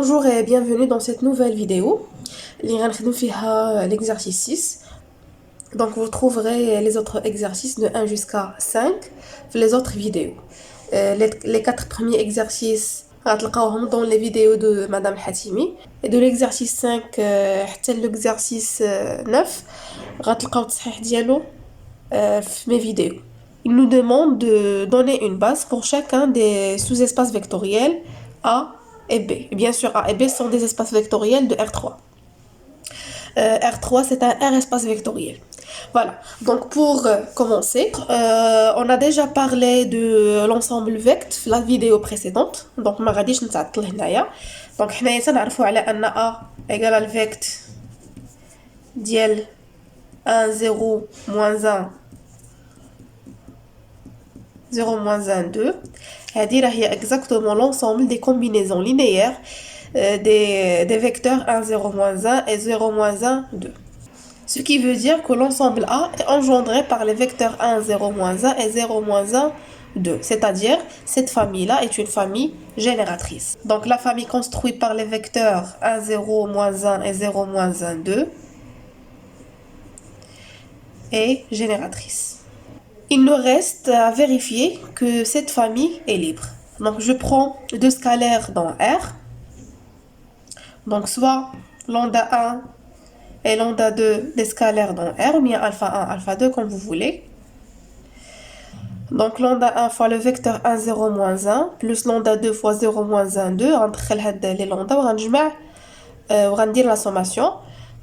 Bonjour et bienvenue dans cette nouvelle vidéo. L'exercice 6. Donc vous trouverez les autres exercices de 1 jusqu'à 5 les autres vidéos. Les 4 premiers exercices غتلقاوهم dans les vidéos de Madame Hatimi. Et de l'exercice 5 حتى l'exercice 9 غتلقاو التصحيح ديالو في mes vidéos. Il nous demande de donner une base pour chacun des sous-espaces vectoriels A et B. Et bien sûr, A et B sont des espaces vectoriels de R3. R3, c'est un R espace vectoriel. Voilà. Donc, pour commencer, on a déjà parlé de l'ensemble vect dans la vidéo précédente. Donc, ما غاديش نتعطل هنايا. Donc, حنايا تنعرفوا على أن A égale le vect ديال 1, 0, moins 1, 0, moins 1, 2. C'est exactement l'ensemble des combinaisons linéaires des vecteurs 1, 0, moins 1 et 0, moins 1, 2. Ce qui veut dire que l'ensemble A est engendré par les vecteurs 1, 0, moins 1 et 0, moins 1, 2. C'est-à-dire, cette famille-là est une famille génératrice. Donc, la famille construite par les vecteurs 1, 0, moins 1 et 0, moins 1, 2 est génératrice. Il nous reste à vérifier que cette famille est libre. Donc, je prends deux scalaires dans R. Donc, soit lambda 1 et lambda 2 des scalaires dans R, ou bien alpha 1, alpha 2, comme vous voulez. Donc, lambda 1 fois le vecteur 1, 0, moins 1, plus lambda 2 fois 0, moins 1, 2. On va les lambda, on va dire la sommation.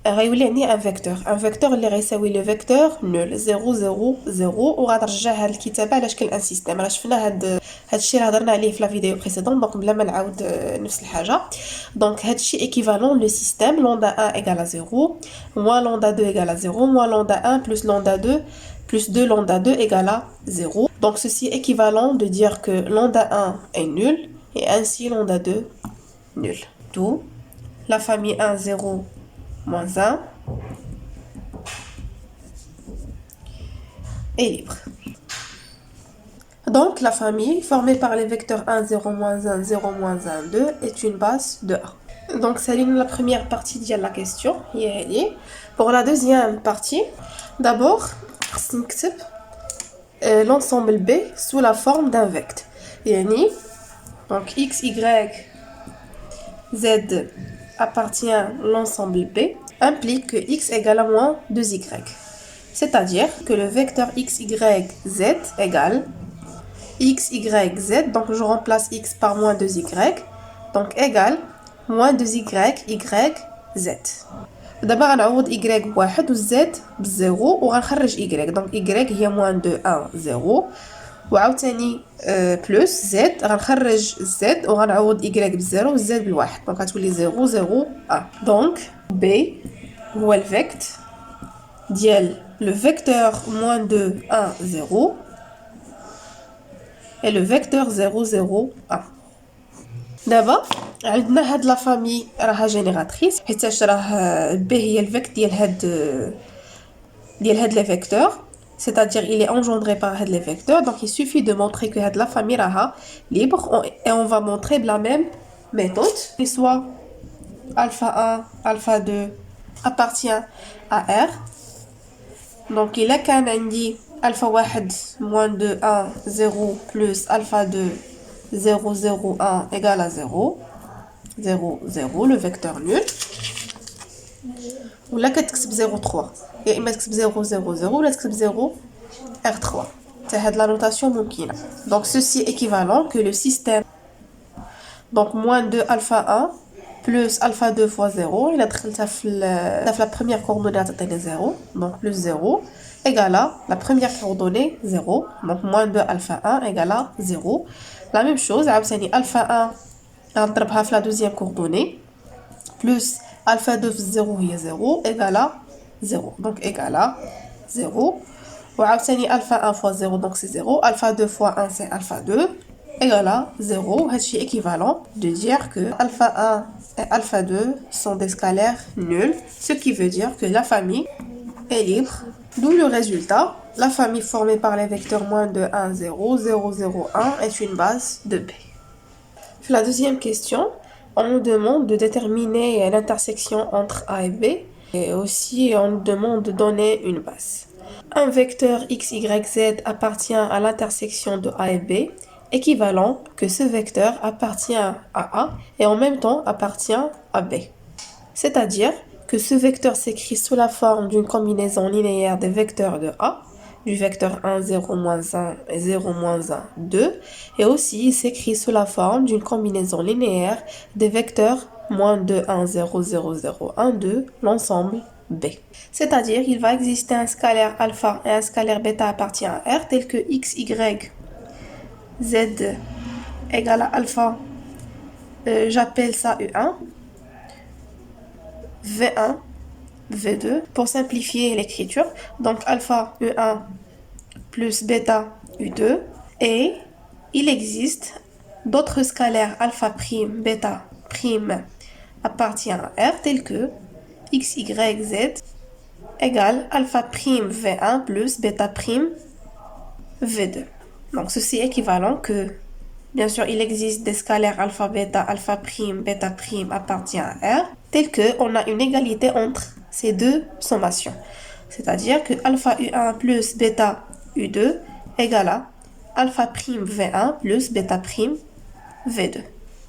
غيولي un vecteur اللي غيساوي le vecteur nul 0 0 0 وغنرجع هاد الكتابه على شكل ان سيستيم. راه شفنا هاد الشيء اللي هضرنا عليه في لا فيديو بريسيدون دونك بلا ما نعاود نفس الحاجه. دونك هاد الشيء équivalent le système lambda 1 égale à 0 moins lambda 2 égale à 0 moins lambda 1 plus lambda 2 plus 2 lambda 2 égale à 0. Donc ceci est équivalent de dire que lambda 1 est nul et ainsi lambda 2 nul. D'où la famille 1 0 moins 1 est libre. Donc, la famille formée par les vecteurs 1, 0, moins 1, 0, moins 1, 2 est une base de A. Donc, c'est la première partie de la question. Pour la deuxième partie, d'abord, l'ensemble B sous la forme d'un vecteur. Donc, X, Y, Z appartient à l'ensemble B implique que x égale à moins 2y. C'est-à-dire que le vecteur x, y, z égale x, y, z. Donc je remplace x par moins 2y. Donc égale moins 2y, y, z. D'abord on a y واحد و z بزيرو وغنخرج y. Donc y هي moins 2, 1, 0. وعاوتاني بلس زد غنخرج زد وغنعوض y بزيرو و زد بالواحد. دونك غتولي 0 0 1. دونك B هو الفيكت ديال لو فيكتور moins 2 1 0 et le vecteur 0 0 1. دابا عندنا هاد لا فامي راها جينيراتريس حيتاش راه B هي الفيكت ديال هاد لي فيكتور. C'est-à-dire il est engendré par les vecteurs. Donc il suffit de montrer que la famille est libre et on va montrer de la même méthode. Soit alpha 1, alpha 2 appartient à R. Donc il est qu'un indi alpha 1 moins 2 1 0 plus alpha 2 0 0 1 égale à 0 0 0 le vecteur nul. ولا كتكتب 0 3 يا اما تكتب 0 0 0 ولا تكتب 0 R3 حتى هاد لا نوتاسيون ممكنه. Donc ceci est équivalent que le système donc moins 2 alpha 1 plus alpha 2 fois 0 il a دخلتها في la première coordonnée تعطيني 0 donc plus 0 égale à la première coordonnée 0 donc moins 2 alpha 1 égale à 0. La même chose عاوتاني alpha 1 غنضربها في la deuxième coordonnée plus alpha 2 في 0 هي 0 égale à 0 donc égale à 0 وعاوتاني alpha 1 fois 0 donc c'est 0 alpha 2 fois 1 c'est alpha 2 égale à 0. C'est équivalent de dire que alpha 1 et alpha 2 sont des scalaires nuls, ce qui veut dire que la famille est libre. D'où le résultat, la famille formée par les vecteurs moins 2 1 0 0 0 1 est une base de B. La deuxième question, On nous demande de déterminer l'intersection entre A et B. Et aussi, on nous demande de donner une base. Un vecteur x, y, z appartient à l'intersection de A et B, équivalent que ce vecteur appartient à A et en même temps appartient à B. C'est-à-dire que ce vecteur s'écrit sous la forme d'une combinaison linéaire des vecteurs de A, du vecteur 1, 0, moins 1 et 0, moins 1, 2, et aussi il s'écrit sous la forme d'une combinaison linéaire des vecteurs moins 2, 1, 0, 0, 0, 1, 2, l'ensemble B. C'est-à-dire qu'il va exister un scalaire alpha et un scalaire bêta appartient à R tel que x, y, z égale à alpha, j'appelle ça U1, V1, V2, pour simplifier l'écriture. Donc alpha U1 plus bêta U2. Et il existe d'autres scalaires alpha prime, bêta prime appartient à R tels que x, y, z égale alpha prime V1 plus bêta prime V2. Donc ceci est équivalent que, bien sûr, il existe des scalaires alpha prime, bêta prime appartient à R, tel que on a une égalité entre ces deux sommations. C'est-à-dire que alpha U1 plus bêta U2 égale à alpha prime V1 plus bêta prime V2.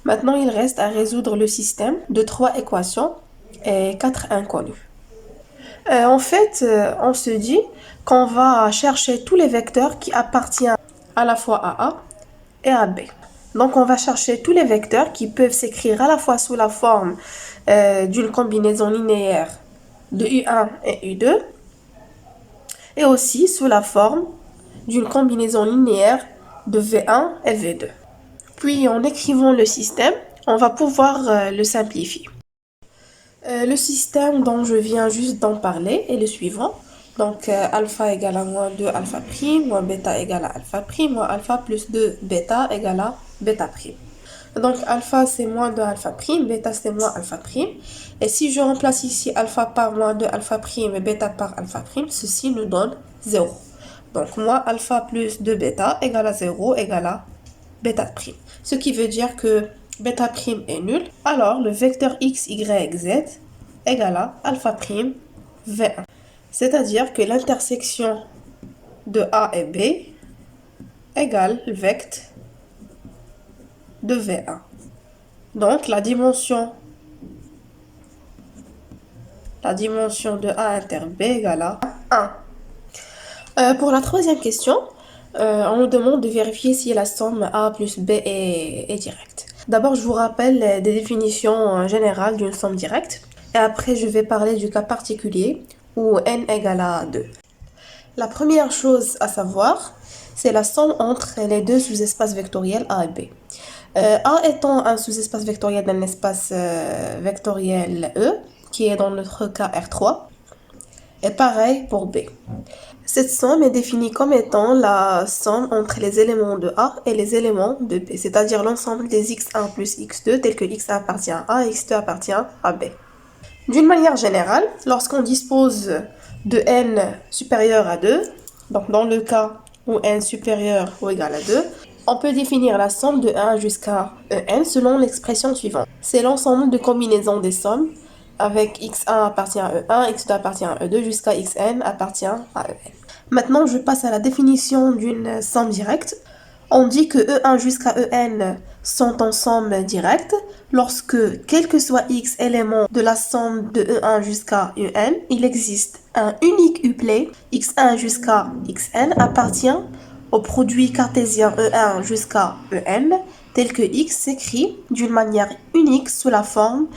Maintenant, il reste à résoudre le système de 3 équations et 4 inconnus. En fait, on se dit qu'on va chercher tous les vecteurs qui appartiennent à la fois à A et à B. Donc, on va chercher tous les vecteurs qui peuvent s'écrire à la fois sous la forme d'une combinaison linéaire de U1 et U2 et aussi sous la forme d'une combinaison linéaire de V1 et V2. Puis, en écrivant le système, on va pouvoir le simplifier. Le système dont je viens juste d'en parler est le suivant. Donc, alpha égale à moins 2 alpha prime, moins bêta égale à alpha prime, moins alpha plus 2 bêta égale à bêta prime. Donc, alpha c'est moins 2 alpha prime, bêta c'est moins alpha prime. Et si je remplace ici alpha par moins 2 alpha prime et bêta par alpha prime, ceci nous donne 0. Donc, moins alpha plus 2 bêta égale à 0 égale à bêta prime. Ce qui veut dire que bêta prime est nul. Alors, le vecteur x, y, z égale à alpha prime V1. C'est-à-dire que l'intersection de A et B égale le vecteur de V1. Donc, la dimension de A inter B égale à 1. Pour la troisième question, on nous demande de vérifier si la somme A plus B est directe. D'abord, je vous rappelle des définitions générales d'une somme directe. Et après, je vais parler du cas particulier où n égale à 2. La première chose à savoir, c'est la somme entre les deux sous-espaces vectoriels A et B. A étant un sous-espace vectoriel d'un espace vectoriel E, qui est dans notre cas R3, et pareil pour B. Cette somme est définie comme étant la somme entre les éléments de A et les éléments de B, c'est-à-dire l'ensemble des x1 plus x2, tel que x1 appartient à A et x2 appartient à B. D'une manière générale, lorsqu'on dispose de n supérieur à 2, donc dans le cas où n supérieur ou égal à 2, on peut définir la somme de 1 jusqu'à en selon l'expression suivante. C'est l'ensemble de combinaisons des sommes avec x1 appartient à E1, x2 appartient à E2 jusqu'à xn appartient à En. Maintenant, je passe à la définition d'une somme directe. On dit que E1 jusqu'à En sont en somme directe lorsque, quel que soit x éléments de la somme de E1 jusqu'à En, il existe un unique uplet x1 jusqu'à xn appartient au produit cartésien E1 jusqu'à En, tel que x s'écrit d'une manière unique sous la forme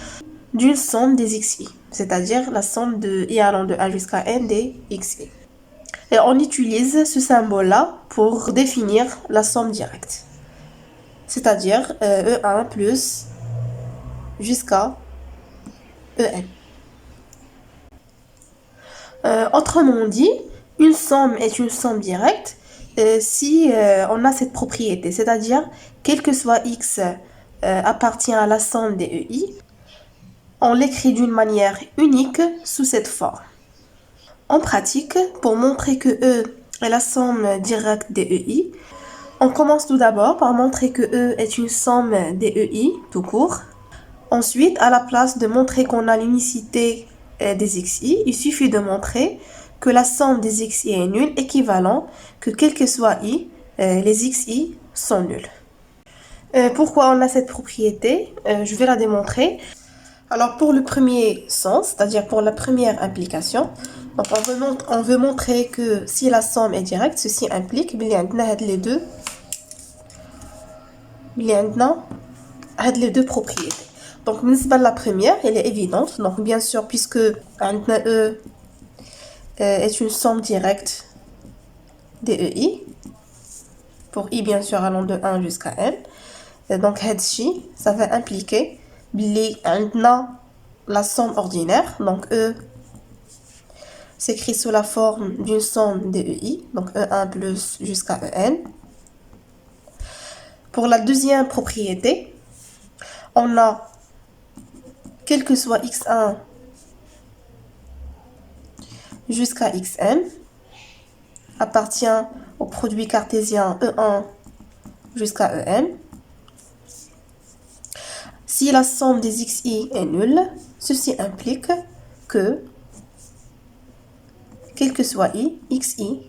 d'une somme des xi, c'est-à-dire la somme de i allant de 1 jusqu'à n des xi. Et on utilise ce symbole-là pour définir la somme directe, c'est-à-dire E1 plus jusqu'à En. Autrement dit, une somme est une somme directe si on a cette propriété, c'est-à-dire quel que soit x appartient à la somme des EI, on l'écrit d'une manière unique sous cette forme. En pratique, pour montrer que E est la somme directe des EI, on commence tout d'abord par montrer que E est une somme des EI tout court. Ensuite, à la place de montrer qu'on a l'unicité des xi, il suffit de montrer que la somme des xi est nulle, équivalent que quel que soit i, les xi sont nuls. Pourquoi on a cette propriété? Je vais la démontrer. Alors pour le premier sens, c'est-à-dire pour la première implication, donc on veut montrer que si la somme est directe, ceci implique qu'il y a les deux, propriétés. Donc la première, elle est évidente. Donc bien sûr, puisque E est une somme directe des EI, pour I bien sûr allant de 1 jusqu'à n. Donc ça va impliquer la somme ordinaire. Donc E s'écrit sous la forme d'une somme des EI, donc E1 plus jusqu'à En. Pour la deuxième propriété, on a, quel que soit x1 jusqu'à xn, appartient au produit cartésien E1 jusqu'à En. Si la somme des xi est nulle, ceci implique que, quel que soit i, xi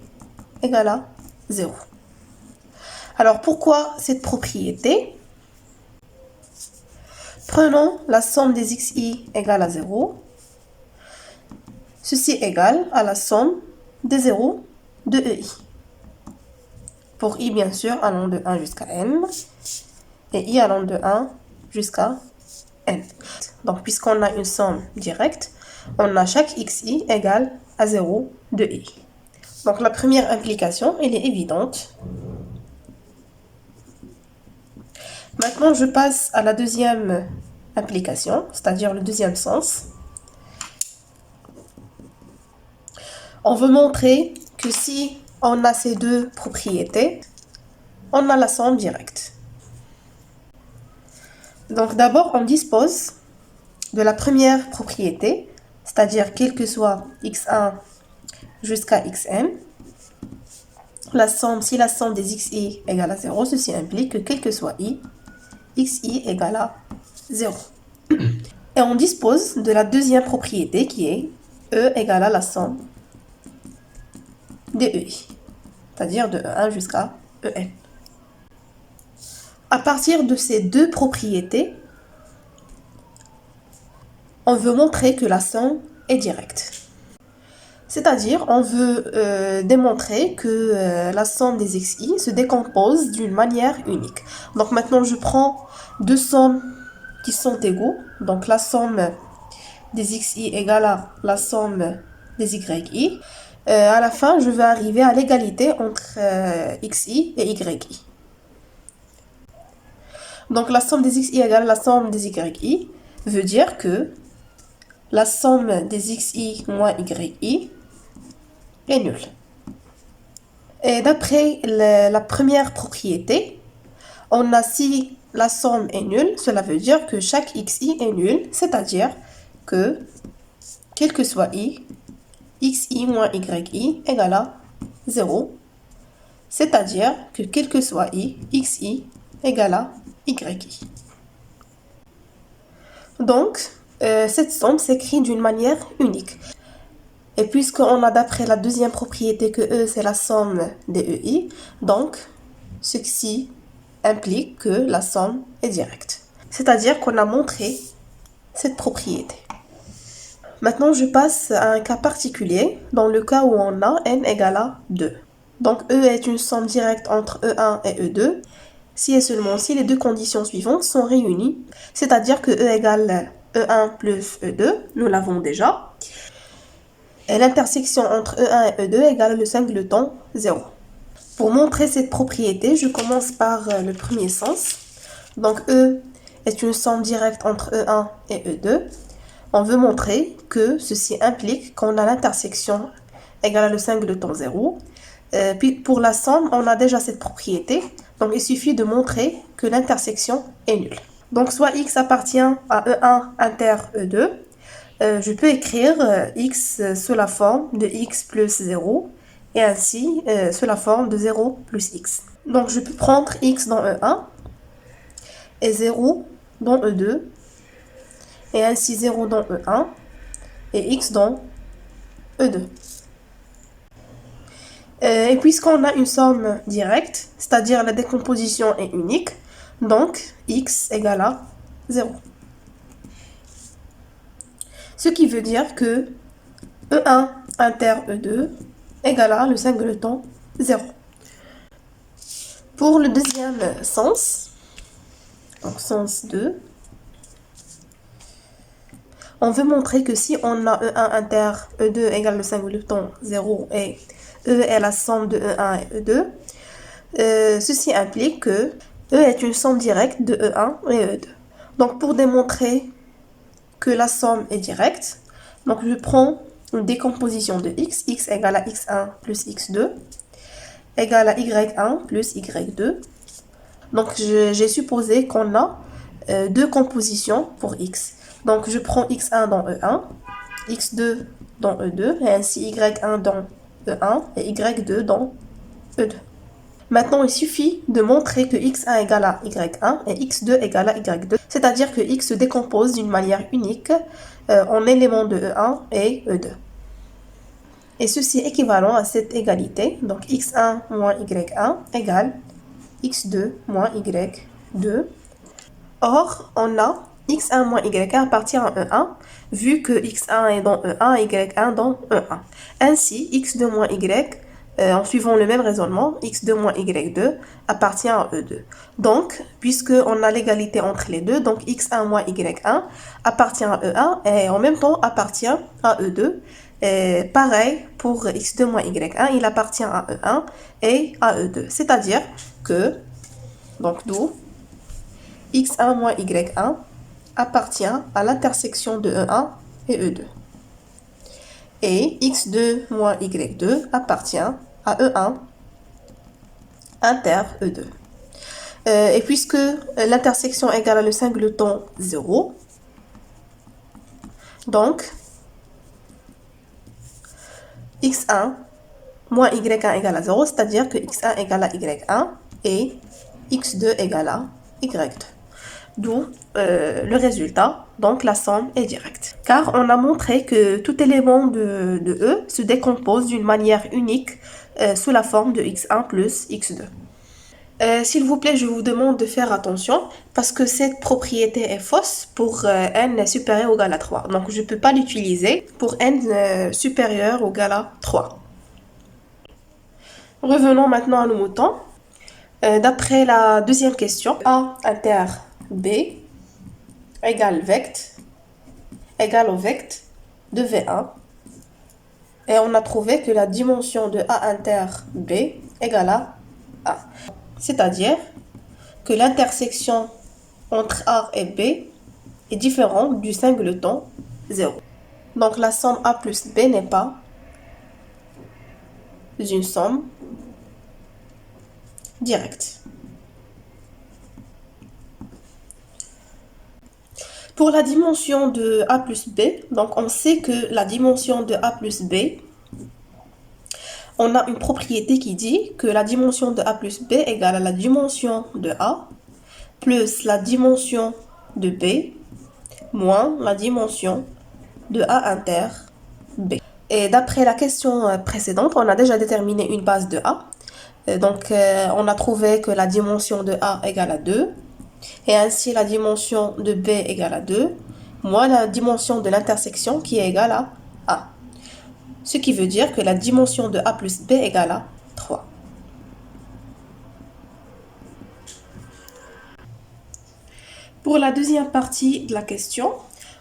égale à 0. Alors pourquoi cette propriété? Prenons la somme des xi égale à 0. Ceci égale à la somme des 0 de ei. Pour i bien sûr allant de 1 jusqu'à n et i allant de 1 jusqu'à n. Donc puisqu'on a une somme directe, on a chaque xi égale à 0 de i. Donc la première implication, elle est évidente. Maintenant, je passe à la deuxième implication, c'est-à-dire le deuxième sens. On veut montrer que si on a ces deux propriétés, on a la somme directe. Donc d'abord, on dispose de la première propriété, c'est-à-dire quel que soit x1 jusqu'à xn, si la somme des xi égale à 0, ceci implique que quel que soit i, xi égale à 0. Et on dispose de la deuxième propriété qui est E égale à la somme des EI, c'est-à-dire de E1 jusqu'à En. À partir de ces deux propriétés, on veut montrer que la somme est directe. C'est-à-dire, on veut démontrer que la somme des xi se décompose d'une manière unique. Donc maintenant, je prends deux sommes qui sont égaux. Donc la somme des xi égale à la somme des yi. À la fin, je vais arriver à l'égalité entre xi et yi. Donc la somme des xi égale à la somme des yi veut dire que la somme des xi moins yi est nulle. Et d'après la première propriété, on a si la somme est nulle, cela veut dire que chaque xi est nul, c'est-à-dire que, quel que soit i, xi moins yi égale à 0, c'est-à-dire que quel que soit i, xi égale à yi. Donc, cette somme s'écrit d'une manière unique. Et puisqu'on a d'après la deuxième propriété que E c'est la somme des EI, donc ceci implique que la somme est directe. C'est-à-dire qu'on a montré cette propriété. Maintenant, je passe à un cas particulier, dans le cas où on a n égale à 2. Donc E est une somme directe entre E1 et E2, si et seulement si les deux conditions suivantes sont réunies, c'est-à-dire que E égale E1 plus E2, nous l'avons déjà, et l'intersection entre E1 et E2 égale le singleton 0. Pour montrer cette propriété, je commence par le premier sens. Donc E est une somme directe entre E1 et E2. On veut montrer que ceci implique qu'on a l'intersection égale à le singleton 0. Puis pour la somme, on a déjà cette propriété. Donc il suffit de montrer que l'intersection est nulle. Donc soit x appartient à E1 inter E2. Je peux écrire x sous la forme de x plus 0 et ainsi sous la forme de 0 plus x. Donc je peux prendre x dans E1 et 0 dans E2 et ainsi 0 dans E1 et x dans E2. Et puisqu'on a une somme directe, c'est-à-dire la décomposition est unique, donc x égale à 0. Ce qui veut dire que E1 inter E2 égale à le singleton 0. Pour le deuxième sens, donc sens 2, on veut montrer que si on a E1 inter E2 égale le singleton 0 et E est la somme de E1 et E2, ceci implique que E est une somme directe de E1 et E2. Donc pour démontrer que la somme est directe, donc je prends une décomposition de x égale à x1 plus x2, égale à y1 plus y2. Donc j'ai supposé qu'on a deux compositions pour x. Donc je prends x1 dans E1, x2 dans E2, et ainsi y1 dans E1 et y2 dans E2. Maintenant, il suffit de montrer que x1 égale à y1 et x2 égale à y2, c'est-à-dire que x se décompose d'une manière unique en éléments de E1 et E2. Et ceci est équivalent à cette égalité, donc x1 moins y1 égale x2 moins y2. Or, on a x1 moins y1 appartient à E1, vu que x1 est dans E1 et y1 dans E1. Ainsi, x2 moins y, en suivant le même raisonnement, x2 moins y2 appartient à E2. Donc, puisqu'on a l'égalité entre les deux, donc x1 moins y1 appartient à E1 et en même temps appartient à E2. Et pareil pour x2 moins y1, il appartient à E1 et à E2. C'est-à-dire que, donc d'où x1 moins y1 appartient à l'intersection de E1 et E2. Et x2 moins y2 appartient à E1 inter E2. Et puisque l'intersection égale à le singleton 0, donc x1 moins y1 égale à 0, c'est-à-dire que x1 égale à y1 et x2 égale à y2. D'où le résultat, donc la somme est directe. Car on a montré que tout élément de E se décompose d'une manière unique sous la forme de x1 plus x2. S'il vous plaît, je vous demande de faire attention parce que cette propriété est fausse pour n supérieur ou égal à 3. Donc je ne peux pas l'utiliser pour n supérieur ou égal à 3. Revenons maintenant à nos moutons. D'après la deuxième question, A inter B égale vect égale au vect de V1. Et on a trouvé que la dimension de A inter B égale à A. C'est-à-dire que l'intersection entre A et B est différente du singleton 0. Donc la somme A plus B n'est pas une somme directe. Pour la dimension de A plus B, donc on sait que la dimension de A plus B, on a une propriété qui dit que la dimension de A plus B égale à la dimension de A plus la dimension de B moins la dimension de A inter B. Et d'après la question précédente, on a déjà déterminé une base de A. Donc, on a trouvé que la dimension de A égale à 2. Et ainsi, la dimension de B égale à 2, moins la dimension de l'intersection qui est égale à A. Ce qui veut dire que la dimension de A plus B égale à 3. Pour la deuxième partie de la question,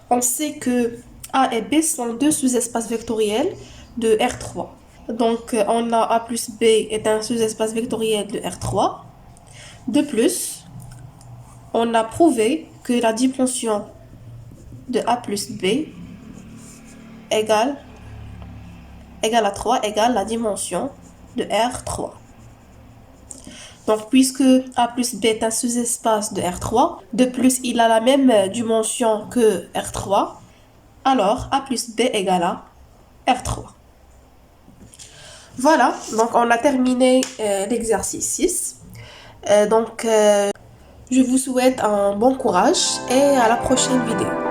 on sait que A et B sont deux sous-espaces vectoriels de R3. Donc, on a A plus B est un sous-espace vectoriel de R3. De plus, on a prouvé que la dimension de A plus B égale à 3 égale la dimension de R3. Donc, puisque A plus B est un sous-espace de R3, de plus, il a la même dimension que R3, alors A plus B égale à R3. Voilà, donc on a terminé l'exercice 6. Je vous souhaite un bon courage et à la prochaine vidéo.